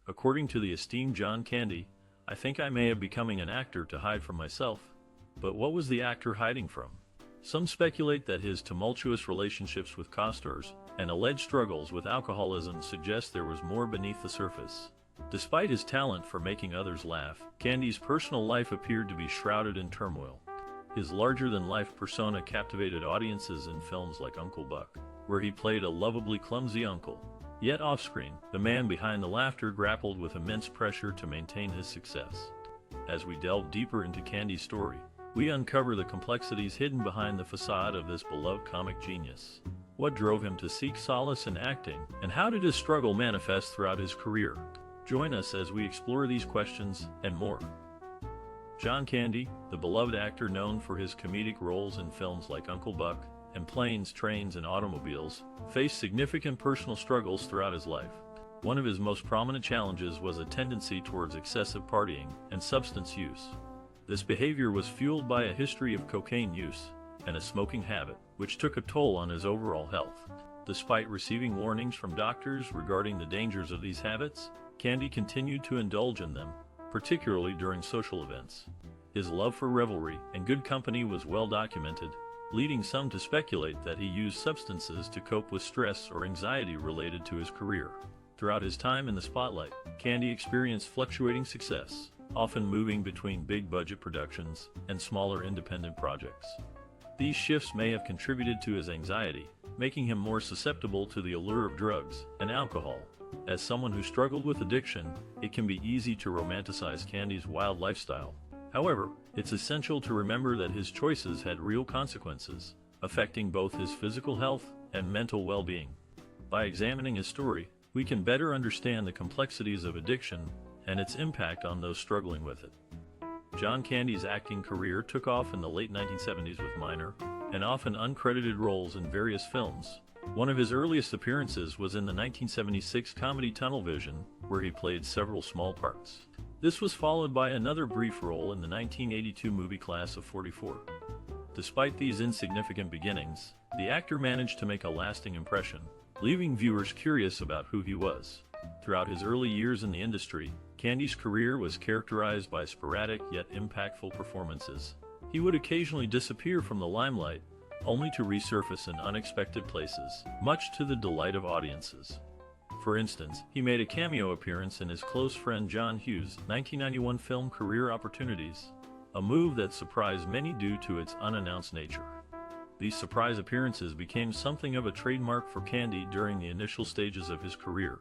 According to the esteemed John Candy, I think I may have becoming an actor to hide from myself. But what was the actor hiding from? Some speculate that his tumultuous relationships with co-stars and alleged struggles with alcoholism suggest there was more beneath the surface. Despite his talent for making others laugh, Candy's personal life appeared to be shrouded in turmoil. His larger-than-life persona captivated audiences in films like Uncle Buck, where he played a lovably clumsy uncle. Yet off-screen, the man behind the laughter grappled with immense pressure to maintain his success. As we delve deeper into Candy's story, we uncover the complexities hidden behind the facade of this beloved comic genius. What drove him to seek solace in acting, and how did his struggle manifest throughout his career? Join us as we explore these questions and more. John Candy, the beloved actor known for his comedic roles in films like Uncle Buck and Planes, Trains, and Automobiles, faced significant personal struggles throughout his life. One of his most prominent challenges was a tendency towards excessive partying and substance use. This behavior was fueled by a history of cocaine use and a smoking habit, which took a toll on his overall health. Despite receiving warnings from doctors regarding the dangers of these habits, Candy continued to indulge in them, particularly during social events. His love for revelry and good company was well documented, leading some to speculate that he used substances to cope with stress or anxiety related to his career. Throughout his time in the spotlight, Candy experienced fluctuating success, often moving between big-budget productions and smaller independent projects. These shifts may have contributed to his anxiety, making him more susceptible to the allure of drugs and alcohol. As someone who struggled with addiction, it can be easy to romanticize Candy's wild lifestyle. However, it's essential to remember that his choices had real consequences, affecting both his physical health and mental well-being. By examining his story, we can better understand the complexities of addiction and its impact on those struggling with it. John Candy's acting career took off in the late 1970s with minor and often uncredited roles in various films. One of his earliest appearances was in the 1976 comedy Tunnel Vision, where he played several small parts. This was followed by another brief role in the 1982 movie Class of '44. Despite these insignificant beginnings, the actor managed to make a lasting impression, leaving viewers curious about who he was. Throughout his early years in the industry, Candy's career was characterized by sporadic yet impactful performances. He would occasionally disappear from the limelight, only to resurface in unexpected places, much to the delight of audiences. For instance, he made a cameo appearance in his close friend John Hughes' 1991 film Career Opportunities, a move that surprised many due to its unannounced nature. These surprise appearances became something of a trademark for Candy during the initial stages of his career.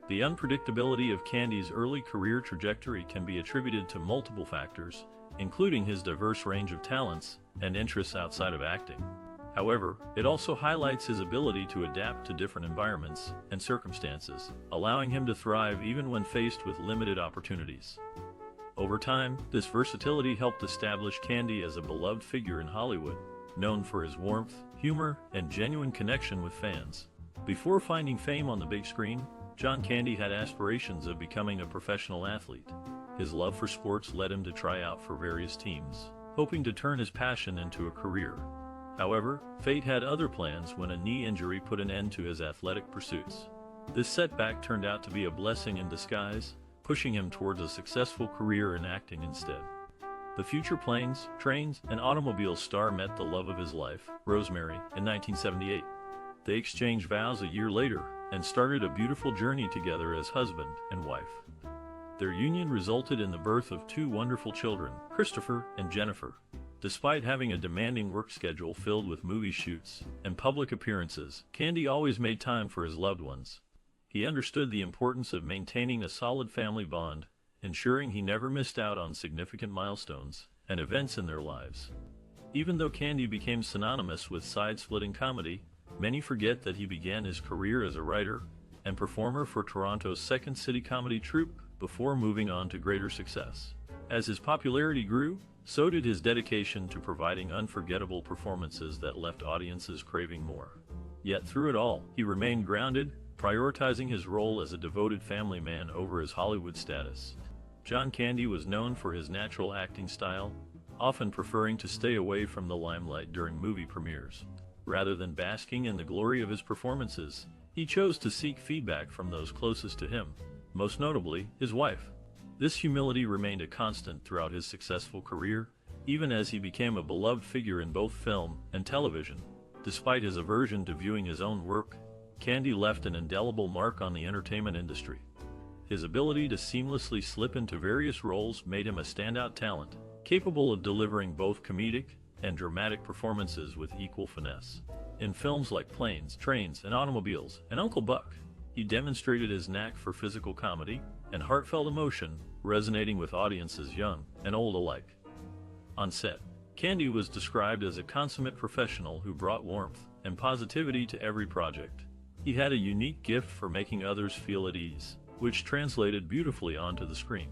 The unpredictability of Candy's early career trajectory can be attributed to multiple factors, including his diverse range of talents and interests outside of acting. However, it also highlights his ability to adapt to different environments and circumstances, allowing him to thrive even when faced with limited opportunities. Over time, this versatility helped establish Candy as a beloved figure in Hollywood, known for his warmth, humor, and genuine connection with fans. Before finding fame on the big screen, John Candy had aspirations of becoming a professional athlete. His love for sports led him to try out for various teams, hoping to turn his passion into a career. However, fate had other plans when a knee injury put an end to his athletic pursuits. This setback turned out to be a blessing in disguise, pushing him towards a successful career in acting instead. The future Planes, Trains, and Automobiles star met the love of his life, Rosemary, in 1978. They exchanged vows a year later and started a beautiful journey together as husband and wife. Their union resulted in the birth of two wonderful children, Christopher and Jennifer. Despite having a demanding work schedule filled with movie shoots and public appearances, Candy always made time for his loved ones. He understood the importance of maintaining a solid family bond, ensuring he never missed out on significant milestones and events in their lives. Even though Candy became synonymous with side-splitting comedy, many forget that he began his career as a writer and performer for Toronto's Second City comedy troupe before moving on to greater success. As his popularity grew, so did his dedication to providing unforgettable performances that left audiences craving more. Yet through it all, he remained grounded, prioritizing his role as a devoted family man over his Hollywood status. John Candy was known for his natural acting style, often preferring to stay away from the limelight during movie premieres. Rather than basking in the glory of his performances, he chose to seek feedback from those closest to him. most notably his wife. This humility remained a constant throughout his successful career, even as he became a beloved figure in both film and television. Despite his aversion to viewing his own work, Candy left an indelible mark on the entertainment industry. His ability to seamlessly slip into various roles made him a standout talent, capable of delivering both comedic and dramatic performances with equal finesse. In films like Planes, Trains, and Automobiles, and Uncle Buck, he demonstrated his knack for physical comedy and heartfelt emotion, resonating with audiences young and old alike. On set, Candy was described as a consummate professional who brought warmth and positivity to every project. He had a unique gift for making others feel at ease, which translated beautifully onto the screen.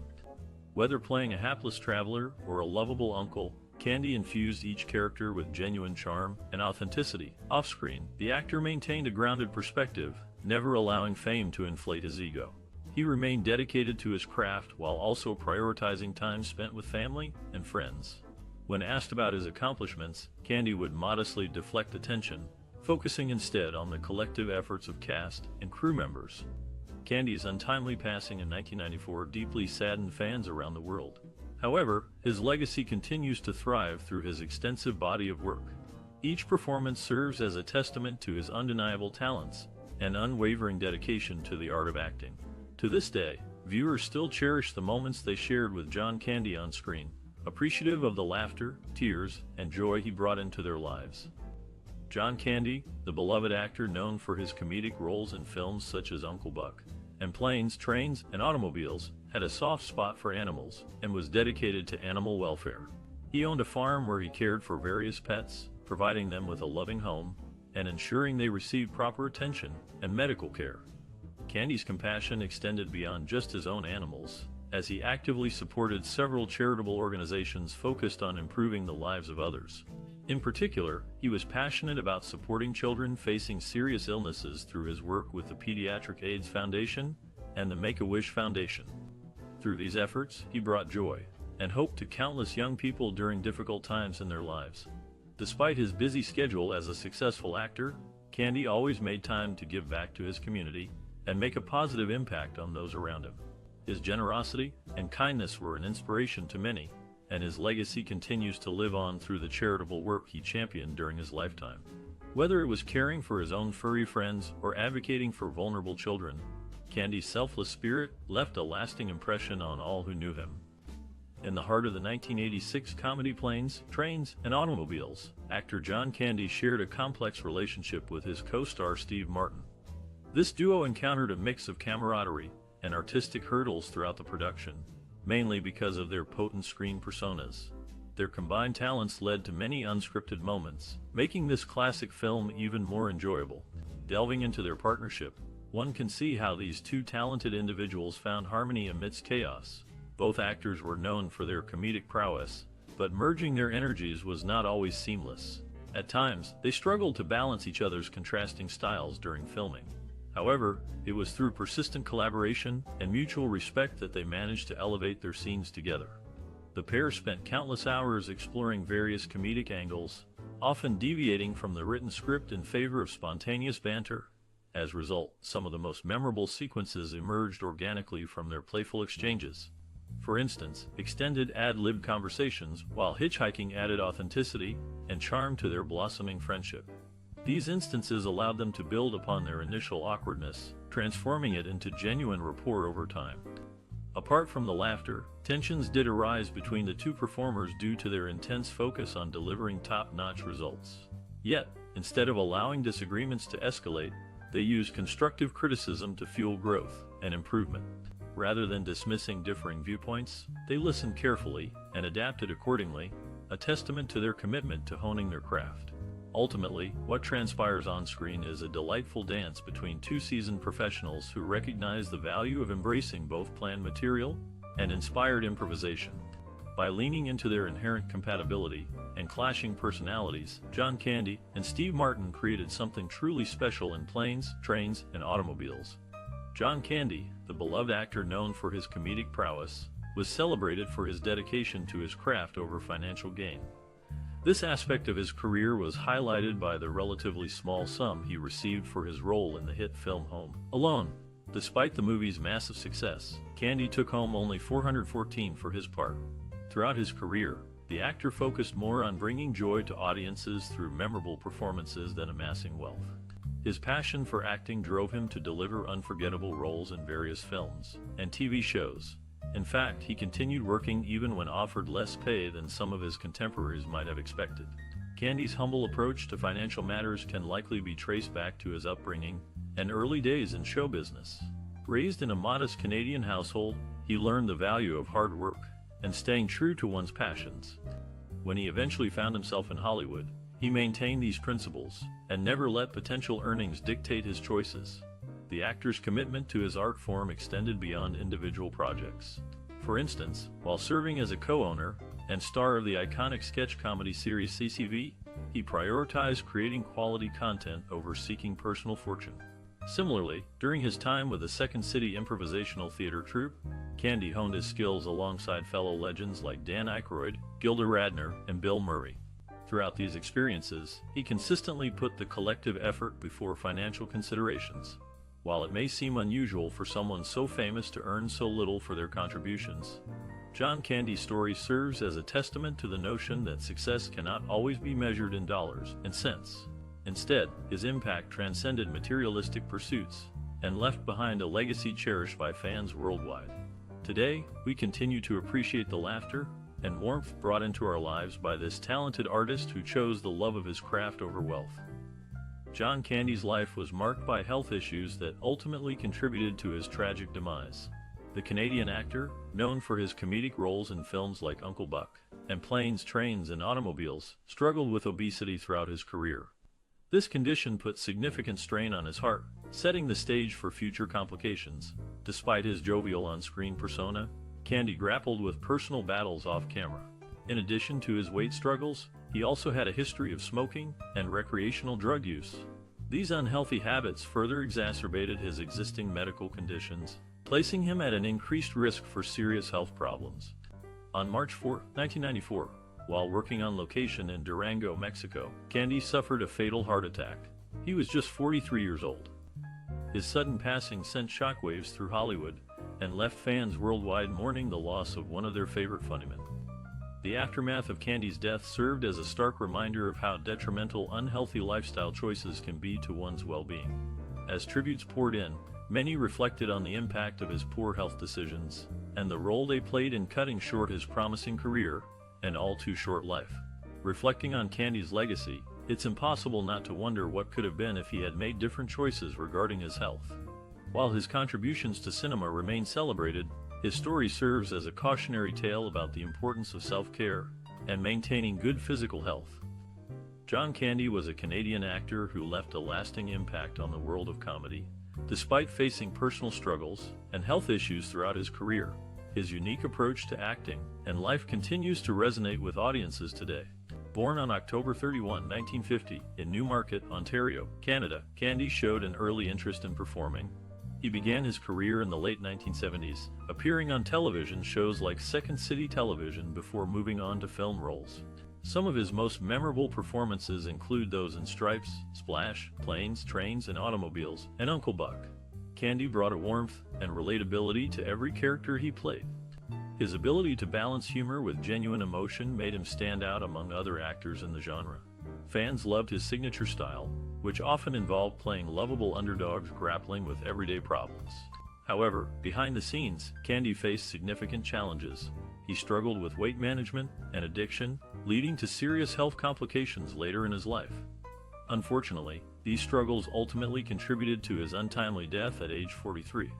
Whether playing a hapless traveler or a lovable uncle, Candy infused each character with genuine charm and authenticity. Off-screen, the actor maintained a grounded perspective, never allowing fame to inflate his ego. He remained dedicated to his craft while also prioritizing time spent with family and friends. When asked about his accomplishments, Candy would modestly deflect attention, focusing instead on the collective efforts of cast and crew members. Candy's untimely passing in 1994 deeply saddened fans around the world. However, his legacy continues to thrive through his extensive body of work. Each performance serves as a testament to his undeniable talents and unwavering dedication to the art of acting. To this day, viewers still cherish the moments they shared with John Candy on screen, appreciative of the laughter, tears, and joy he brought into their lives. John Candy, the beloved actor known for his comedic roles in films such as Uncle Buck and Planes, Trains, and Automobiles, had a soft spot for animals and was dedicated to animal welfare. He owned a farm where he cared for various pets, providing them with a loving home and ensuring they received proper attention and medical care. Candy's compassion extended beyond just his own animals, as he actively supported several charitable organizations focused on improving the lives of others. In particular, he was passionate about supporting children facing serious illnesses through his work with the Pediatric AIDS Foundation and the Make-A-Wish Foundation. Through these efforts, he brought joy and hope to countless young people during difficult times in their lives. Despite his busy schedule as a successful actor, Candy always made time to give back to his community and make a positive impact on those around him. His generosity and kindness were an inspiration to many, and his legacy continues to live on through the charitable work he championed during his lifetime. Whether it was caring for his own furry friends or advocating for vulnerable children, Candy's selfless spirit left a lasting impression on all who knew him. In the heart of the 1986 comedy Planes, Trains, and Automobiles, actor John Candy shared a complex relationship with his co-star Steve Martin. This duo encountered a mix of camaraderie and artistic hurdles throughout the production, mainly because of their potent screen personas. Their combined talents led to many unscripted moments, making this classic film even more enjoyable. Delving into their partnership, one can see how these two talented individuals found harmony amidst chaos. Both actors were known for their comedic prowess, but merging their energies was not always seamless. At times, they struggled to balance each other's contrasting styles during filming. However, it was through persistent collaboration and mutual respect that they managed to elevate their scenes together. The pair spent countless hours exploring various comedic angles, often deviating from the written script in favor of spontaneous banter. As a result, some of the most memorable sequences emerged organically from their playful exchanges. For instance, extended ad-lib conversations while hitchhiking added authenticity and charm to their blossoming friendship. These instances allowed them to build upon their initial awkwardness, transforming it into genuine rapport over time. Apart from the laughter, tensions did arise between the two performers due to their intense focus on delivering top-notch results. Yet, instead of allowing disagreements to escalate, they used constructive criticism to fuel growth and improvement. Rather than dismissing differing viewpoints, they listened carefully and adapted accordingly, a testament to their commitment to honing their craft. Ultimately, what transpires on screen is a delightful dance between two seasoned professionals who recognize the value of embracing both planned material and inspired improvisation. By leaning into their inherent compatibility and clashing personalities, John Candy and Steve Martin created something truly special in Planes, Trains, and Automobiles. John Candy, the beloved actor known for his comedic prowess, was celebrated for his dedication to his craft over financial gain. This aspect of his career was highlighted by the relatively small sum he received for his role in the hit film Home Alone. Despite the movie's massive success, Candy took home only $414 for his part. Throughout his career, the actor focused more on bringing joy to audiences through memorable performances than amassing wealth. His passion for acting drove him to deliver unforgettable roles in various films and TV shows. In fact, he continued working even when offered less pay than some of his contemporaries might have expected. Candy's humble approach to financial matters can likely be traced back to his upbringing and early days in show business. Raised in a modest Canadian household, he learned the value of hard work and staying true to one's passions. When he eventually found himself in Hollywood, he maintained these principles and never let potential earnings dictate his choices. The actor's commitment to his art form extended beyond individual projects. For instance, while serving as a co-owner and star of the iconic sketch comedy series CCV, he prioritized creating quality content over seeking personal fortune. Similarly, during his time with the Second City improvisational theater troupe, Candy honed his skills alongside fellow legends like Dan Aykroyd, Gilda Radner, and Bill Murray. Throughout these experiences, he consistently put the collective effort before financial considerations. While it may seem unusual for someone so famous to earn so little for their contributions, John Candy's story serves as a testament to the notion that success cannot always be measured in dollars and cents. Instead, his impact transcended materialistic pursuits and left behind a legacy cherished by fans worldwide. Today, we continue to appreciate the laughter and warmth brought into our lives by this talented artist who chose the love of his craft over wealth. John Candy's life was marked by health issues that ultimately contributed to his tragic demise. The Canadian actor, known for his comedic roles in films like Uncle Buck and Planes, Trains, and Automobiles, struggled with obesity throughout his career. This condition put significant strain on his heart, setting the stage for future complications. Despite his jovial on-screen persona, Candy grappled with personal battles off-camera. In addition to his weight struggles, he also had a history of smoking and recreational drug use. These unhealthy habits further exacerbated his existing medical conditions, placing him at an increased risk for serious health problems. On March 4, 1994, while working on location in Durango, Mexico, Candy suffered a fatal heart attack. He was just 43 years old. His sudden passing sent shockwaves through Hollywood and left fans worldwide mourning the loss of one of their favorite funnymen. The aftermath of Candy's death served as a stark reminder of how detrimental unhealthy lifestyle choices can be to one's well-being. As tributes poured in, many reflected on the impact of his poor health decisions and the role they played in cutting short his promising career and all-too-short life. Reflecting on Candy's legacy, it's impossible not to wonder what could have been if he had made different choices regarding his health. While his contributions to cinema remain celebrated, his story serves as a cautionary tale about the importance of self-care and maintaining good physical health. John Candy was a Canadian actor who left a lasting impact on the world of comedy. Despite facing personal struggles and health issues throughout his career, his unique approach to acting and life continues to resonate with audiences today. Born on October 31, 1950, in Newmarket, Ontario, Canada, Candy showed an early interest in performing. He began his career in the late 1970s, appearing on television shows like Second City Television before moving on to film roles. Some of his most memorable performances include those in Stripes, Splash, Planes, Trains, and Automobiles, and Uncle Buck. Candy brought a warmth and relatability to every character he played. His ability to balance humor with genuine emotion made him stand out among other actors in the genre. Fans loved his signature style, which often involved playing lovable underdogs grappling with everyday problems. However, behind the scenes, Candy faced significant challenges. He struggled with weight management and addiction, leading to serious health complications later in his life. Unfortunately, these struggles ultimately contributed to his untimely death at age 43.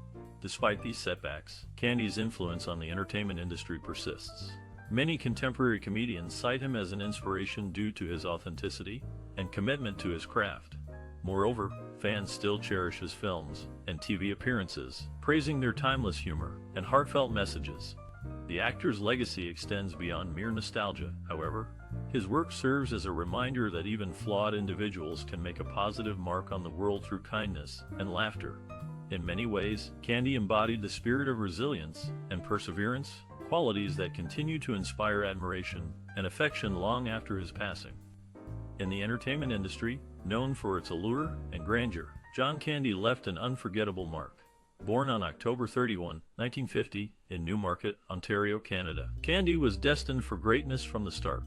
Despite these setbacks, Candy's influence on the entertainment industry persists. Many contemporary comedians cite him as an inspiration due to his authenticity and commitment to his craft. Moreover, fans still cherish his films and TV appearances, praising their timeless humor and heartfelt messages. The actor's legacy extends beyond mere nostalgia, however. His work serves as a reminder that even flawed individuals can make a positive mark on the world through kindness and laughter. In many ways, Candy embodied the spirit of resilience and perseverance, qualities that continue to inspire admiration and affection long after his passing. In the entertainment industry, known for its allure and grandeur, John Candy left an unforgettable mark. Born on October 31, 1950, in Newmarket, Ontario, Canada, Candy was destined for greatness from the start.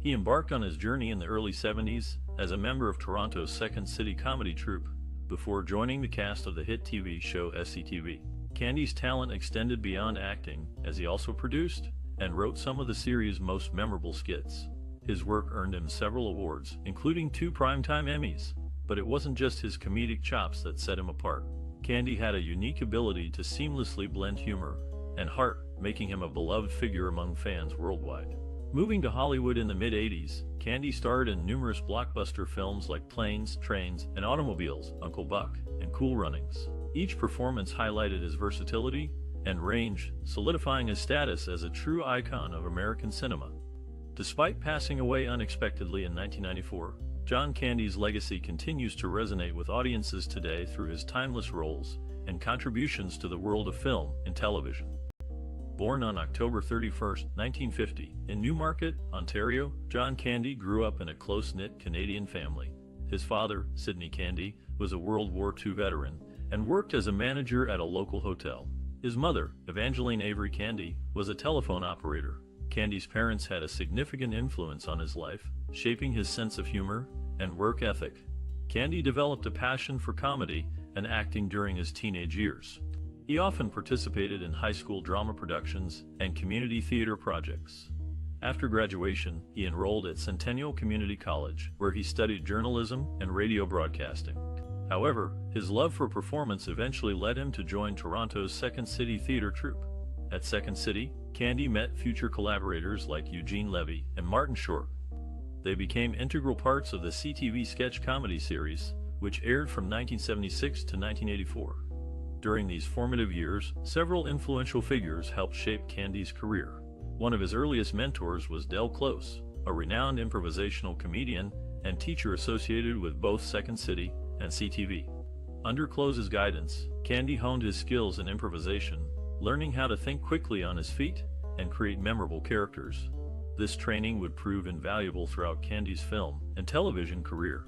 He embarked on his journey in the early 70s as a member of Toronto's Second City comedy troupe, before joining the cast of the hit TV show SCTV. Candy's talent extended beyond acting, as he also produced and wrote some of the series' most memorable skits. His work earned him several awards, including 2 Primetime Emmys, but it wasn't just his comedic chops that set him apart. Candy had a unique ability to seamlessly blend humor and heart, making him a beloved figure among fans worldwide. Moving to Hollywood in the mid-80s, Candy starred in numerous blockbuster films like Planes, Trains, and Automobiles, Uncle Buck, and Cool Runnings. Each performance highlighted his versatility and range, solidifying his status as a true icon of American cinema. Despite passing away unexpectedly in 1994, John Candy's legacy continues to resonate with audiences today through his timeless roles and contributions to the world of film and television. Born on October 31, 1950, in Newmarket, Ontario, John Candy grew up in a close-knit Canadian family. His father, Sidney Candy, was a World War II veteran and worked as a manager at a local hotel. His mother, Evangeline Avery Candy, was a telephone operator. Candy's parents had a significant influence on his life, shaping his sense of humor and work ethic. Candy developed a passion for comedy and acting during his teenage years. He often participated in high school drama productions and community theater projects. After graduation, he enrolled at Centennial Community College, where he studied journalism and radio broadcasting. However, his love for performance eventually led him to join Toronto's Second City theater troupe. At Second City, Candy met future collaborators like Eugene Levy and Martin Short. They became integral parts of the CTV sketch comedy series, which aired from 1976 to 1984. During these formative years, several influential figures helped shape Candy's career. One of his earliest mentors was Del Close, a renowned improvisational comedian and teacher associated with both Second City and CTV. Under Close's guidance, Candy honed his skills in improvisation, learning how to think quickly on his feet and create memorable characters. This training would prove invaluable throughout Candy's film and television career.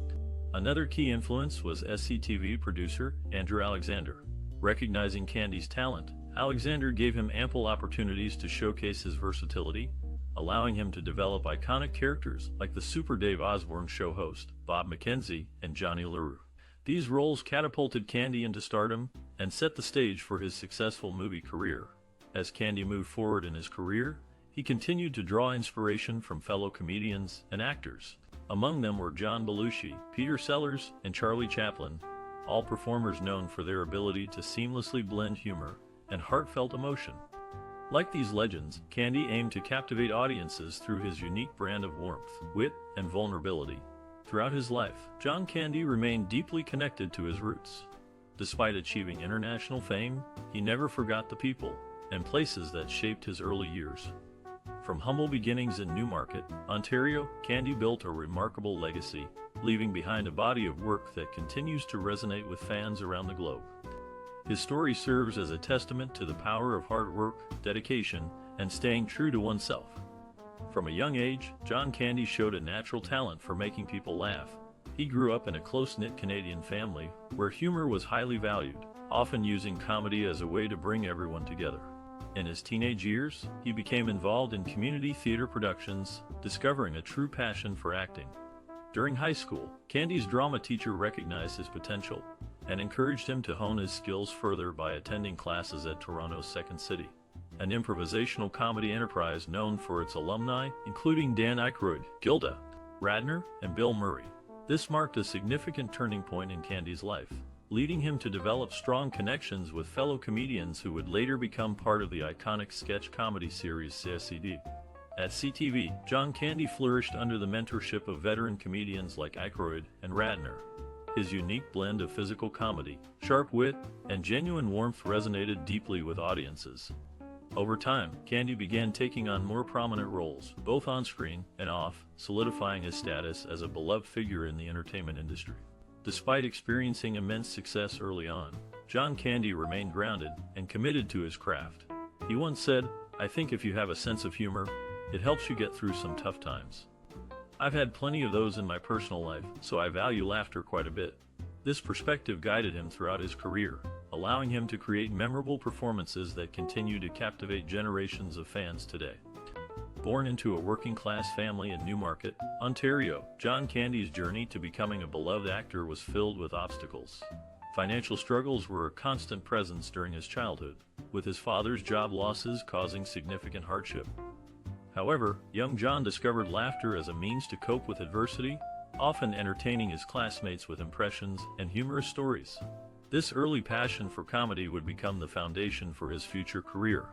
Another key influence was SCTV producer Andrew Alexander. Recognizing Candy's talent, Alexander gave him ample opportunities to showcase his versatility, allowing him to develop iconic characters like the Super Dave Osborne show host, Bob McKenzie, and Johnny LaRue. These roles catapulted Candy into stardom and set the stage for his successful movie career. As Candy moved forward in his career, he continued to draw inspiration from fellow comedians and actors. Among them were John Belushi, Peter Sellers, and Charlie Chaplin, all performers known for their ability to seamlessly blend humor and heartfelt emotion. Like these legends, Candy aimed to captivate audiences through his unique brand of warmth, wit, and vulnerability. Throughout his life, John Candy remained deeply connected to his roots. Despite achieving international fame, he never forgot the people and places that shaped his early years. From humble beginnings in Newmarket, Ontario, Candy built a remarkable legacy, leaving behind a body of work that continues to resonate with fans around the globe. His story serves as a testament to the power of hard work, dedication, and staying true to oneself. From a young age, John Candy showed a natural talent for making people laugh. He grew up in a close-knit Canadian family where humor was highly valued, often using comedy as a way to bring everyone together. In his teenage years, he became involved in community theater productions, discovering a true passion for acting. During high school, Candy's drama teacher recognized his potential and encouraged him to hone his skills further by attending classes at Toronto's Second City, an improvisational comedy enterprise known for its alumni, including Dan Aykroyd, Gilda Radner, and Bill Murray. This marked a significant turning point in Candy's life, leading him to develop strong connections with fellow comedians who would later become part of the iconic sketch comedy series CSCD. At CTV, John Candy flourished under the mentorship of veteran comedians like Aykroyd and Radner. His unique blend of physical comedy, sharp wit, and genuine warmth resonated deeply with audiences. Over time, Candy began taking on more prominent roles, both on-screen and off, solidifying his status as a beloved figure in the entertainment industry. Despite experiencing immense success early on, John Candy remained grounded and committed to his craft. He once said, "I think if you have a sense of humor, it helps you get through some tough times." I've had plenty of those in my personal life, so I value laughter quite a bit. This perspective guided him throughout his career, allowing him to create memorable performances that continue to captivate generations of fans today. Born into a working-class family in Newmarket, Ontario, John Candy's journey to becoming a beloved actor was filled with obstacles. Financial struggles were a constant presence during his childhood, with his father's job losses causing significant hardship. However, young John discovered laughter as a means to cope with adversity, often entertaining his classmates with impressions and humorous stories. This early passion for comedy would become the foundation for his future career.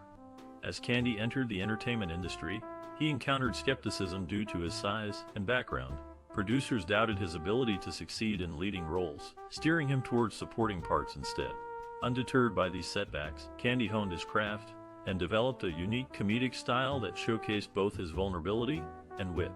As Candy entered the entertainment industry, he encountered skepticism due to his size and background. Producers doubted his ability to succeed in leading roles, steering him towards supporting parts instead. Undeterred by these setbacks, Candy honed his craft and developed a unique comedic style that showcased both his vulnerability and wit.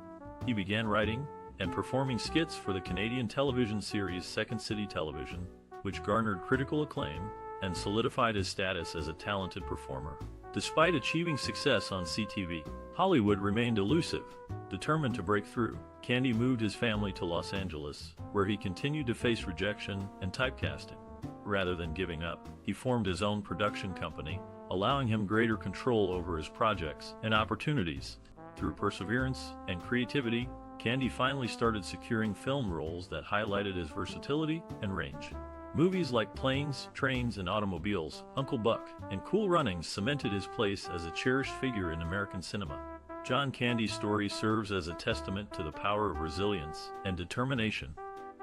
He began writing and performing skits for the Canadian television series Second City Television, which garnered critical acclaim and solidified his status as a talented performer. Despite achieving success on CTV, Hollywood remained elusive. Determined to break through, Candy moved his family to Los Angeles, where he continued to face rejection and typecasting. Rather than giving up, he formed his own production company, allowing him greater control over his projects and opportunities. Through perseverance and creativity, Candy finally started securing film roles that highlighted his versatility and range. Movies like Planes, Trains, and Automobiles, Uncle Buck, and Cool Runnings cemented his place as a cherished figure in American cinema. John Candy's story serves as a testament to the power of resilience and determination.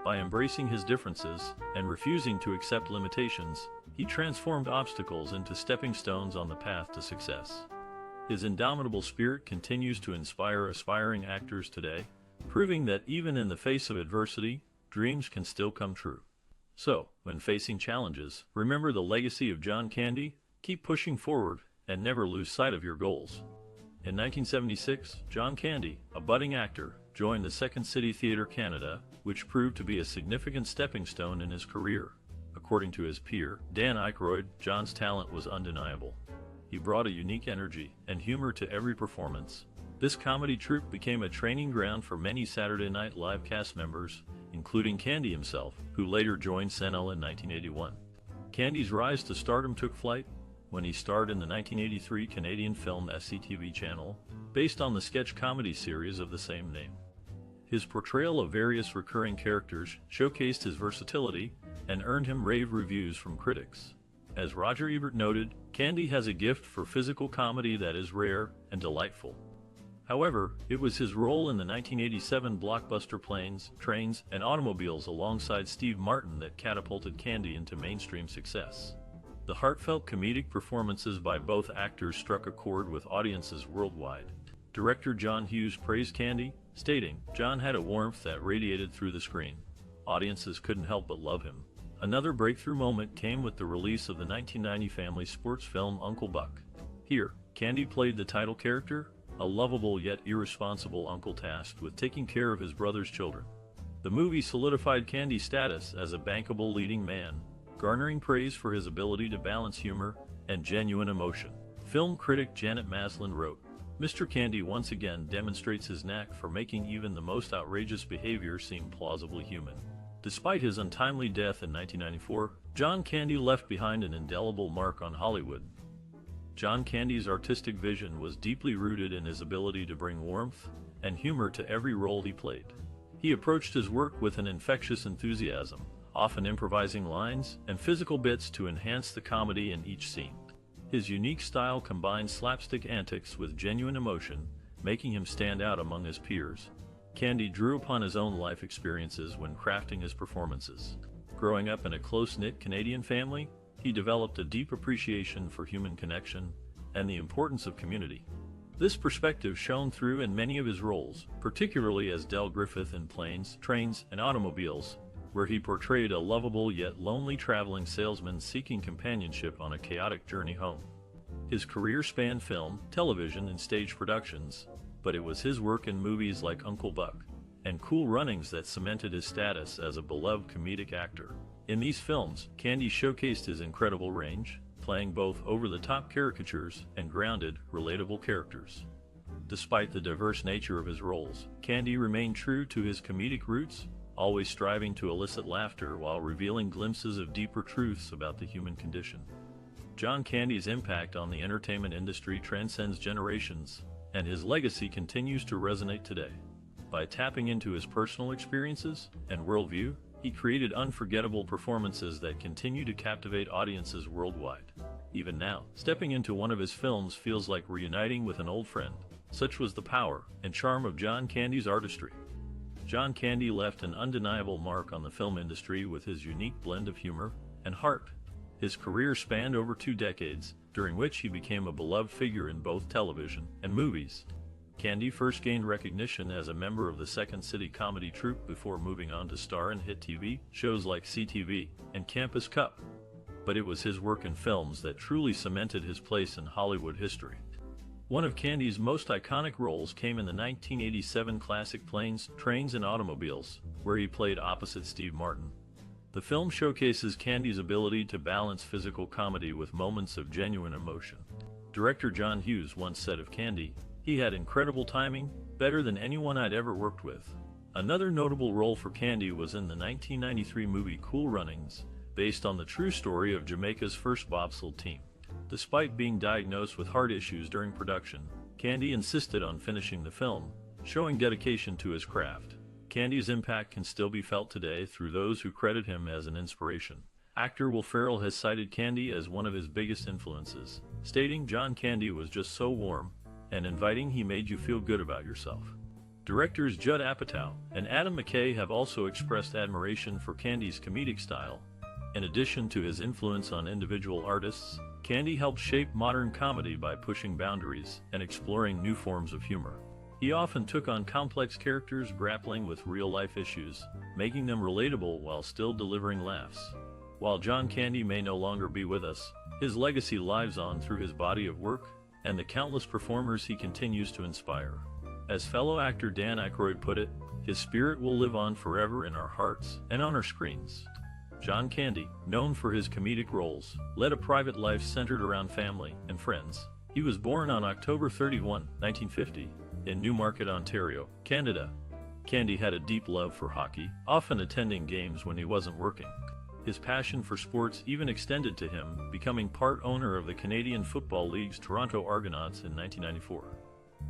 By embracing his differences and refusing to accept limitations, he transformed obstacles into stepping stones on the path to success. His indomitable spirit continues to inspire aspiring actors today, proving that even in the face of adversity, dreams can still come true. So, when facing challenges, remember the legacy of John Candy, keep pushing forward, and never lose sight of your goals. In 1976, John Candy, a budding actor, joined the Second City Theatre Canada, which proved to be a significant stepping stone in his career. According to his peer, Dan Aykroyd, John's talent was undeniable. He brought a unique energy and humor to every performance. This comedy troupe became a training ground for many Saturday Night Live cast members, including Candy himself, who later joined SNL in 1981. Candy's rise to stardom took flight when he starred in the 1983 Canadian film SCTV channel, based on the sketch comedy series of the same name. His portrayal of various recurring characters showcased his versatility and earned him rave reviews from critics. As Roger Ebert noted, Candy has a gift for physical comedy that is rare and delightful. However, it was his role in the 1987 blockbuster Planes, Trains, and Automobiles alongside Steve Martin that catapulted Candy into mainstream success. The heartfelt comedic performances by both actors struck a chord with audiences worldwide. Director John Hughes praised Candy, stating, "John had a warmth that radiated through the screen. Audiences couldn't help but love him." Another breakthrough moment came with the release of the 1990 family sports film Uncle Buck. Here, Candy played the title character, a lovable yet irresponsible uncle tasked with taking care of his brother's children. The movie solidified Candy's status as a bankable leading man, garnering praise for his ability to balance humor and genuine emotion. Film critic Janet Maslin wrote, "Mr. Candy once again demonstrates his knack for making even the most outrageous behavior seem plausibly human." Despite his untimely death in 1994, John Candy left behind an indelible mark on Hollywood. John Candy's artistic vision was deeply rooted in his ability to bring warmth and humor to every role he played. He approached his work with an infectious enthusiasm, often improvising lines and physical bits to enhance the comedy in each scene. His unique style combined slapstick antics with genuine emotion, making him stand out among his peers. Candy drew upon his own life experiences when crafting his performances. Growing up in a close-knit Canadian family, he developed a deep appreciation for human connection and the importance of community. This perspective shone through in many of his roles, particularly as Del Griffith in Planes, Trains, and Automobiles, where he portrayed a lovable yet lonely traveling salesman seeking companionship on a chaotic journey home. His career spanned film, television, and stage productions, but it was his work in movies like Uncle Buck and Cool Runnings that cemented his status as a beloved comedic actor. In these films, Candy showcased his incredible range, playing both over-the-top caricatures and grounded, relatable characters. Despite the diverse nature of his roles, Candy remained true to his comedic roots, always striving to elicit laughter while revealing glimpses of deeper truths about the human condition. John Candy's impact on the entertainment industry transcends generations, and his legacy continues to resonate today. By tapping into his personal experiences and worldview, he created unforgettable performances that continue to captivate audiences worldwide. Even now, stepping into one of his films feels like reuniting with an old friend. Such was the power and charm of John Candy's artistry. John Candy left an undeniable mark on the film industry with his unique blend of humor and heart. His career spanned over 2 decades, during which he became a beloved figure in both television and movies. Candy first gained recognition as a member of the Second City comedy troupe before moving on to star in hit TV shows like CTV and Campus Cup. But it was his work in films that truly cemented his place in Hollywood history. One of Candy's most iconic roles came in the 1987 classic Planes, Trains, and Automobiles, where he played opposite Steve Martin. The film showcases Candy's ability to balance physical comedy with moments of genuine emotion. Director John Hughes once said of Candy, "He had incredible timing, better than anyone I'd ever worked with." Another notable role for Candy was in the 1993 movie Cool Runnings, based on the true story of Jamaica's first bobsled team. Despite being diagnosed with heart issues during production, Candy insisted on finishing the film, showing dedication to his craft. Candy's impact can still be felt today through those who credit him as an inspiration. Actor Will Ferrell has cited Candy as one of his biggest influences, stating John Candy was just so warm and inviting he made you feel good about yourself. Directors Judd Apatow and Adam McKay have also expressed admiration for Candy's comedic style. In addition to his influence on individual artists, Candy helped shape modern comedy by pushing boundaries and exploring new forms of humor. He often took on complex characters grappling with real-life issues, making them relatable while still delivering laughs. While John Candy may no longer be with us, his legacy lives on through his body of work and the countless performers he continues to inspire. As fellow actor Dan Aykroyd put it, his spirit will live on forever in our hearts and on our screens. John Candy, known for his comedic roles, led a private life centered around family and friends. He was born on October 31, 1950, in Newmarket, Ontario, Canada. Candy had a deep love for hockey, often attending games when he wasn't working. His passion for sports even extended to him, becoming part owner of the Canadian Football League's Toronto Argonauts in 1994.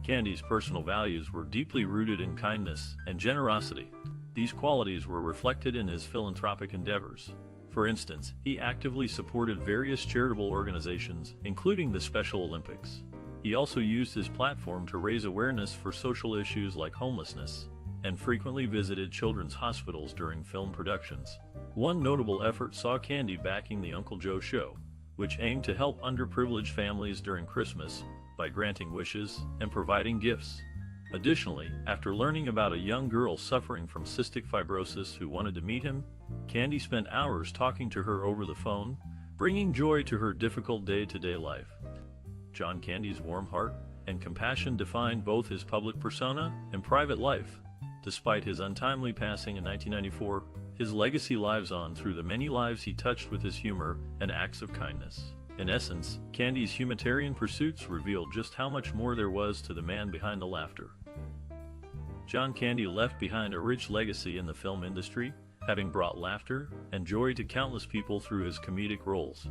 Candy's personal values were deeply rooted in kindness and generosity. These qualities were reflected in his philanthropic endeavors. For instance, he actively supported various charitable organizations, including the Special Olympics. He also used his platform to raise awareness for social issues like homelessness, and frequently visited children's hospitals during film productions. One notable effort saw Candy backing the Uncle Joe Show, which aimed to help underprivileged families during Christmas by granting wishes and providing gifts. Additionally, after learning about a young girl suffering from cystic fibrosis who wanted to meet him, Candy spent hours talking to her over the phone, bringing joy to her difficult day-to-day life. John Candy's warm heart and compassion defined both his public persona and private life. Despite his untimely passing in 1994, his legacy lives on through the many lives he touched with his humor and acts of kindness. In essence, Candy's humanitarian pursuits revealed just how much more there was to the man behind the laughter. John Candy left behind a rich legacy in the film industry, having brought laughter and joy to countless people through his comedic roles.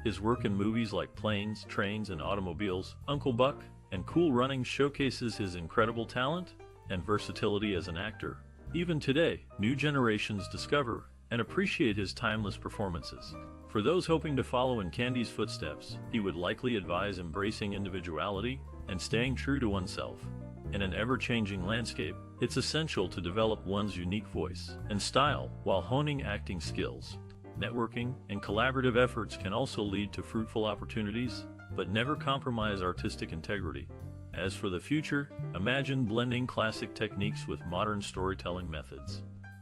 His work in movies like Planes, Trains, and Automobiles, Uncle Buck, and Cool Runnings showcases his incredible talent and versatility as an actor. Even today, new generations discover and appreciate his timeless performances. For those hoping to follow in Candy's footsteps, he would likely advise embracing individuality and staying true to oneself. In an ever-changing landscape, it's essential to develop one's unique voice and style while honing acting skills. Networking and collaborative efforts can also lead to fruitful opportunities, but never compromise artistic integrity. As for the future, imagine blending classic techniques with modern storytelling methods.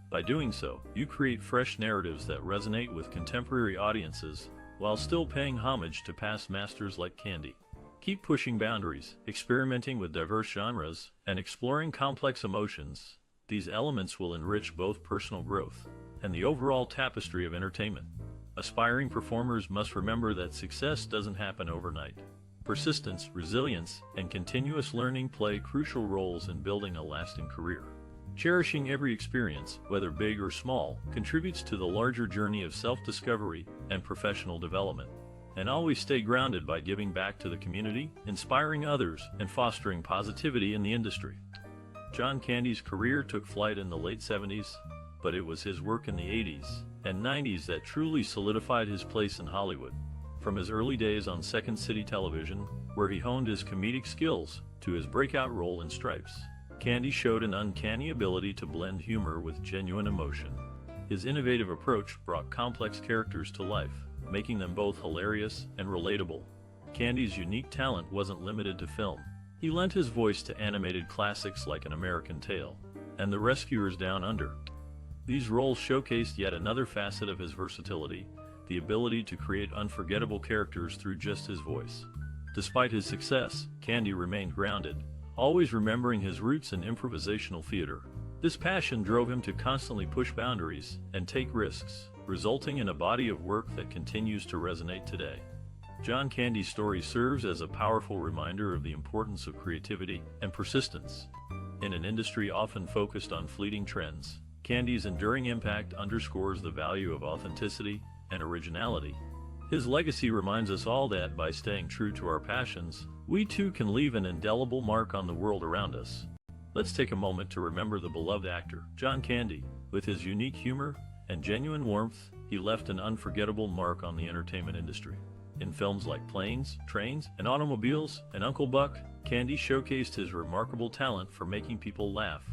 By doing so, you create fresh narratives that resonate with contemporary audiences while still paying homage to past masters like Candy. Keep pushing boundaries, experimenting with diverse genres, and exploring complex emotions. These elements will enrich both personal growth and the overall tapestry of entertainment. Aspiring performers must remember that success doesn't happen overnight. Persistence, resilience, and continuous learning play crucial roles in building a lasting career. Cherishing every experience, whether big or small, contributes to the larger journey of self-discovery and professional development. And always stay grounded by giving back to the community, inspiring others, and fostering positivity in the industry. John Candy's career took flight in the late 70s, but it was his work in the 80s and 90s that truly solidified his place in Hollywood. From his early days on Second City Television, where he honed his comedic skills, to his breakout role in Stripes, Candy showed an uncanny ability to blend humor with genuine emotion. His innovative approach brought complex characters to life, making them both hilarious and relatable. Candy's unique talent wasn't limited to film. He lent his voice to animated classics like An American Tail and The Rescuers Down Under. These roles showcased yet another facet of his versatility, the ability to create unforgettable characters through just his voice. Despite his success, Candy remained grounded, always remembering his roots in improvisational theater. This passion drove him to constantly push boundaries and take risks, resulting in a body of work that continues to resonate today. John Candy's story serves as a powerful reminder of the importance of creativity and persistence. In an industry often focused on fleeting trends, Candy's enduring impact underscores the value of authenticity and originality. His legacy reminds us all that by staying true to our passions, we too can leave an indelible mark on the world around us. Let's take a moment to remember the beloved actor, John Candy. With his unique humor and genuine warmth, he left an unforgettable mark on the entertainment industry. In films like Planes, Trains, and Automobiles, and Uncle Buck, Candy showcased his remarkable talent for making people laugh,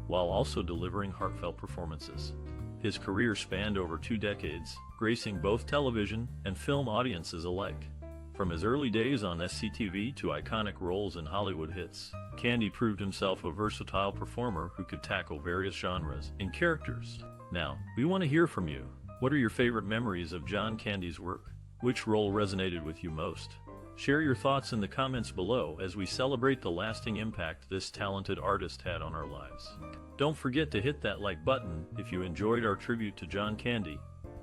while also delivering heartfelt performances. His career spanned over 2 decades, gracing both television and film audiences alike. From his early days on SCTV to iconic roles in Hollywood hits, Candy proved himself a versatile performer who could tackle various genres and characters. Now, we want to hear from you. What are your favorite memories of John Candy's work? Which role resonated with you most? Share your thoughts in the comments below as we celebrate the lasting impact this talented artist had on our lives. Don't forget to hit that like button if you enjoyed our tribute to John Candy,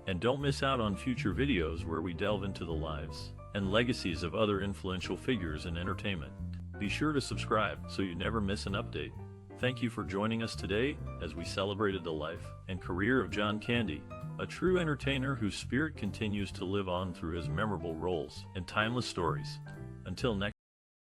and don't miss out on future videos where we delve into the lives and legacies of other influential figures in entertainment. Be sure to subscribe so you never miss an update. Thank you for joining us today as we celebrated the life and career of John Candy, a true entertainer whose spirit continues to live on through his memorable roles and timeless stories. Until next